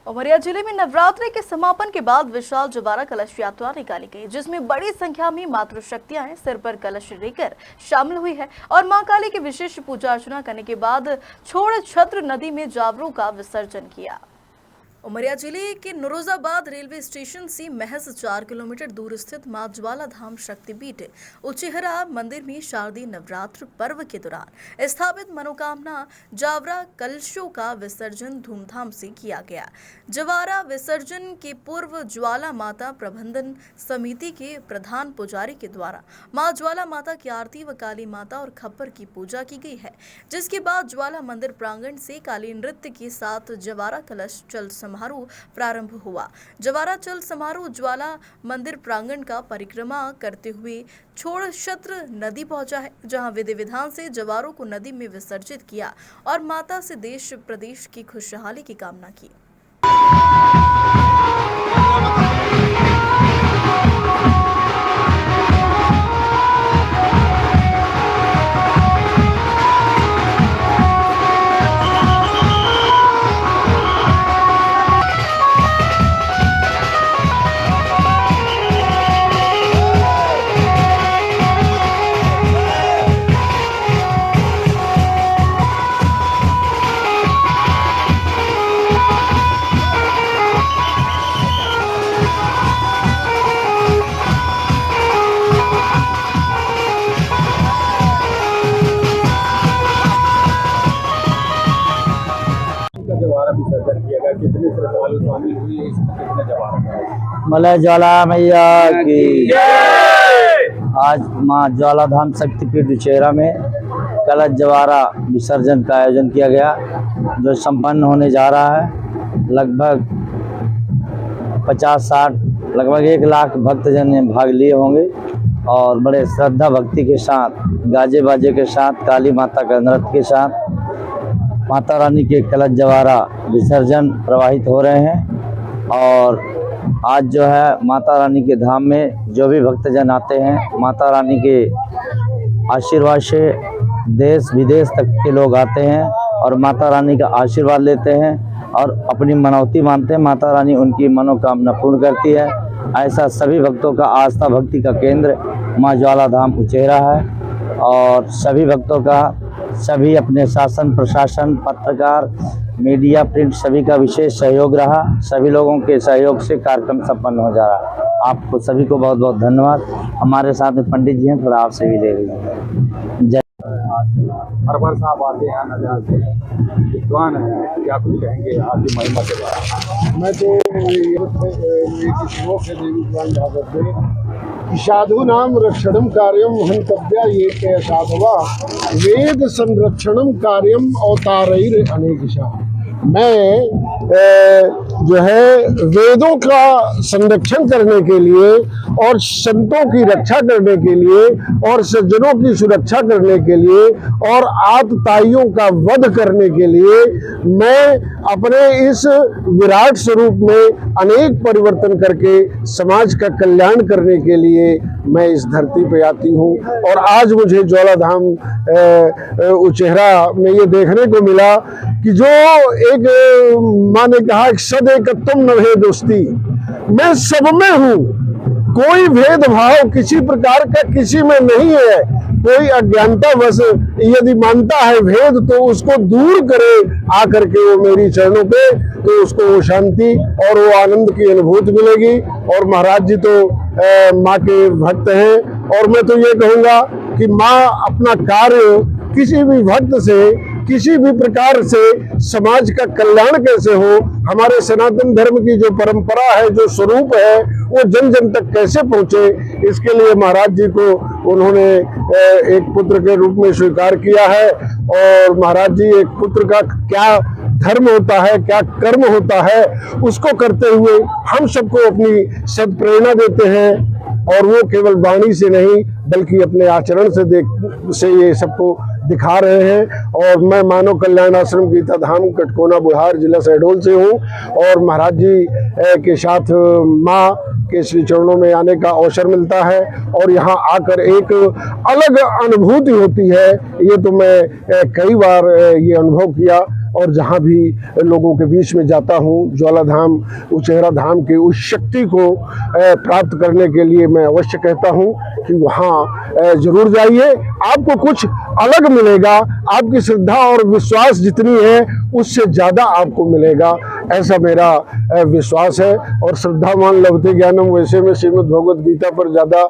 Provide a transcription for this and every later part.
उमरिया जिले में नवरात्रि के समापन के बाद विशाल जवारा कलश यात्रा निकाली गई, जिसमें बड़ी संख्या में मातृशक्तियां सिर पर कलश लेकर शामिल हुई है और मां काली की विशेष पूजा अर्चना करने के बाद छोड़ छत्र नदी में जावरों का विसर्जन किया। उमरिया जिले के नरोजाबाद रेलवे स्टेशन से महज 4 किलोमीटर दूर स्थित मां ज्वाला धाम शक्तिपीठ उचेहरा मंदिर में शारदीय नवरात्र पर्व के दौरान स्थापित मनोकामना जावरा कलशों का विसर्जन धूमधाम से किया गया। जवारा विसर्जन के पूर्व ज्वाला माता प्रबंधन समिति के प्रधान पुजारी के द्वारा मां ज्वाला माता की आरती व काली माता और खप्पर की पूजा की गई है, जिसके बाद ज्वाला मंदिर प्रांगण से काली नृत्य के साथ जवारा कलश चल समारोह प्रारंभ हुआ। जवारा चल समारोह ज्वाला मंदिर प्रांगण का परिक्रमा करते हुए छोड़ छत्र नदी पहुंचा है, जहां विधि विधान से जवारों को नदी में विसर्जित किया और माता से देश प्रदेश की खुशहाली की कामना की। जवारा विसर्जन किया गया, कितने श्रद्धालु शामिल हुए, इसमें कितने जवारा? मलय ज्वाला मैया की आज माँ ज्वाला धाम शक्तिपीठ उचेहरा में कलश जवारा विसर्जन का आयोजन किया गया, जो संपन्न होने जा रहा है। लगभग 50-60 लगभग 1 लाख भक्तजन भाग लिए होंगे और बड़े श्रद्धा भक्ति के साथ गाजे बाजे के साथ काली माता का नृत्य के साथ माता रानी के कलश जवारा विसर्जन प्रवाहित हो रहे हैं। और आज जो है माता रानी के धाम में जो भी भक्तजन आते हैं, माता रानी के आशीर्वाद से देश विदेश तक के लोग आते हैं और माता रानी का आशीर्वाद लेते हैं और अपनी मनौती मानते हैं। माता रानी उनकी मनोकामना पूर्ण करती है। ऐसा सभी भक्तों का आस्था भक्ति का केंद्र माँ ज्वाला धाम उचेहरा है और सभी भक्तों का, सभी अपने शासन प्रशासन पत्रकार मीडिया प्रिंट सभी का विशेष सहयोग रहा। सभी लोगों के सहयोग से कार्यक्रम संपन्न हो जा रहा। आपको सभी को बहुत बहुत धन्यवाद। हमारे साथ में पंडित जी हैं, थोड़ा आपसे भी ले रही जय। हर बार साहब आते हैं, न जाते हैं, विद्वान है, क्या कुछ कहेंगे आपकी महिमा के बारे में? मैं तो देवी पुराण भागवत में साधु नाम रक्षणम कार्यम हंतव्या ये के साधवा वेद संरक्षणम कार्यम अवतारैर अनेकशा। मैं जो है वेदों का संरक्षण करने के लिए और संतों की रक्षा करने के लिए और सज्जनों की सुरक्षा करने के लिए और आतताइयों का वध करने के लिए मैं अपने इस विराट स्वरूप में अनेक परिवर्तन करके समाज का कल्याण करने के लिए मैं इस धरती पे आती हूँ। और आज मुझे ज्वाला धाम उचेहरा में ये देखने को मिला कि जो एक माँ ने कहा सद एकत्वम नभे दोस्ती, मैं सब में हूँ, कोई भेदभाव किसी प्रकार का किसी में नहीं है। कोई अज्ञानता बस यदि मानता है भेद तो उसको दूर करे आकर के वो मेरी चरणों पे, तो उसको वो शांति और वो आनंद की अनुभूति मिलेगी। और महाराज जी तो माँ के भक्त हैं और मैं तो ये कहूँगा कि माँ अपना कार्य किसी भी भक्त से किसी भी प्रकार से समाज का कल्याण कैसे हो, हमारे सनातन धर्म की जो परंपरा है, जो स्वरूप है, वो जन जन तक कैसे पहुंचे, इसके लिए महाराज जी को उन्होंने एक पुत्र के रूप में स्वीकार किया है। और महाराज जी एक पुत्र का क्या धर्म होता है, क्या कर्म होता है, उसको करते हुए हम सबको अपनी सद्प्रेरणा देते हैं। और वो केवल वाणी से नहीं बल्कि अपने आचरण से ये सबको दिखा रहे हैं। और मैं मानव कल्याण आश्रम गीता धाम कटकोना बुहार जिला शहडोल से हूँ और महाराज जी के साथ माँ के श्री चरणों में आने का अवसर मिलता है और यहाँ आकर एक अलग अनुभूति होती है। ये तो मैं कई बार ये अनुभव किया। और जहाँ भी लोगों के बीच में जाता हूँ, ज्वाला धाम उचेहरा धाम के उस शक्ति को प्राप्त करने के लिए मैं अवश्य कहता हूँ कि वहाँ जरूर जाइए। आपको कुछ अलग मिलेगा, आपकी श्रद्धा और विश्वास जितनी है उससे ज़्यादा आपको मिलेगा, ऐसा मेरा विश्वास है। और श्रद्धावान लभते ज्ञानम, वैसे मैं श्रीमद् भगवद गीता पर ज़्यादा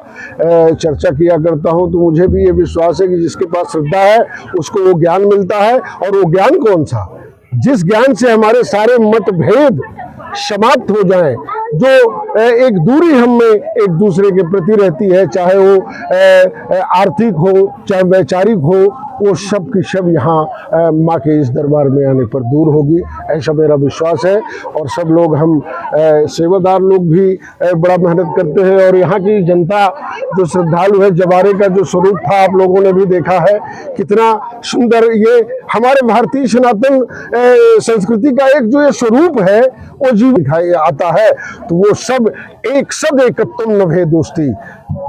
चर्चा किया करता हूँ, तो मुझे भी ये विश्वास है कि जिसके पास श्रद्धा है उसको वो ज्ञान मिलता है। और वो ज्ञान कौन सा? जिस ज्ञान से हमारे सारे मतभेद समाप्त हो जाएं, जो एक दूरी हम में एक दूसरे के प्रति रहती है, चाहे वो आर्थिक हो चाहे वैचारिक हो, वो सब की सब यहाँ माँ के इस दरबार में आने पर दूर होगी, ऐसा मेरा विश्वास है। और सब लोग हम सेवादार लोग भी बड़ा मेहनत करते हैं। और यहाँ की जनता जो श्रद्धालु है, जवारे का जो स्वरूप था आप लोगों ने भी देखा है, कितना सुंदर ये हमारे भारतीय सनातन संस्कृति का एक जो ये स्वरूप है वो जीव दिखाई आता है। तो वो सब एक सद एकत्वम नभे दोस्ती,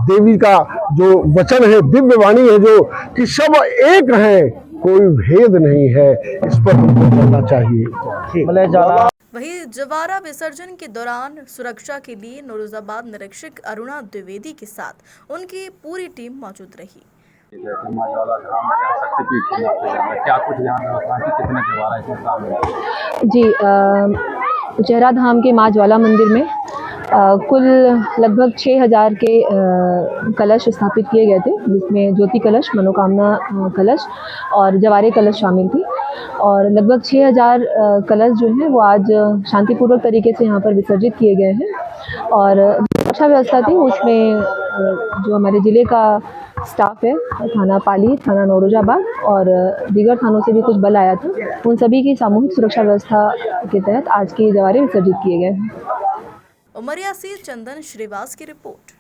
देवी का जो वचन है, दिव्य वाणी है जो कि सब एक हैं, कोई भेद नहीं है, इस पर हमको चलना चाहिए। वहीं जवारा विसर्जन के दौरान सुरक्षा के लिए नौरोजाबाद निरीक्षक अरुणा द्विवेदी के साथ उनकी पूरी टीम मौजूद रही। माँ ज्वाला धाम शक्तिपीठ के नाम पे क्या कुछ यहाँ व्यवस्था है, कितने जवारा इसमें शामिल है? जी, उचेहरा धाम के माँ ज्वाला मंदिर में कुल लगभग 6000 के कलश स्थापित किए गए थे, जिसमें ज्योति कलश, मनोकामना कलश और जवारे कलश शामिल थी। और लगभग 6000 कलश जो हैं वो आज शांतिपूर्वक तरीके से यहाँ पर विसर्जित किए गए हैं। और सुरक्षा व्यवस्था थी उसमें जो हमारे ज़िले का स्टाफ है, थाना पाली, थाना नौरोजाबाद और दीगर थानों से भी कुछ बल आया था, उन सभी की सामूहिक सुरक्षा व्यवस्था के तहत आज के जवारे विसर्जित किए गए हैं। उमरिया से चंदन श्रीवास की रिपोर्ट।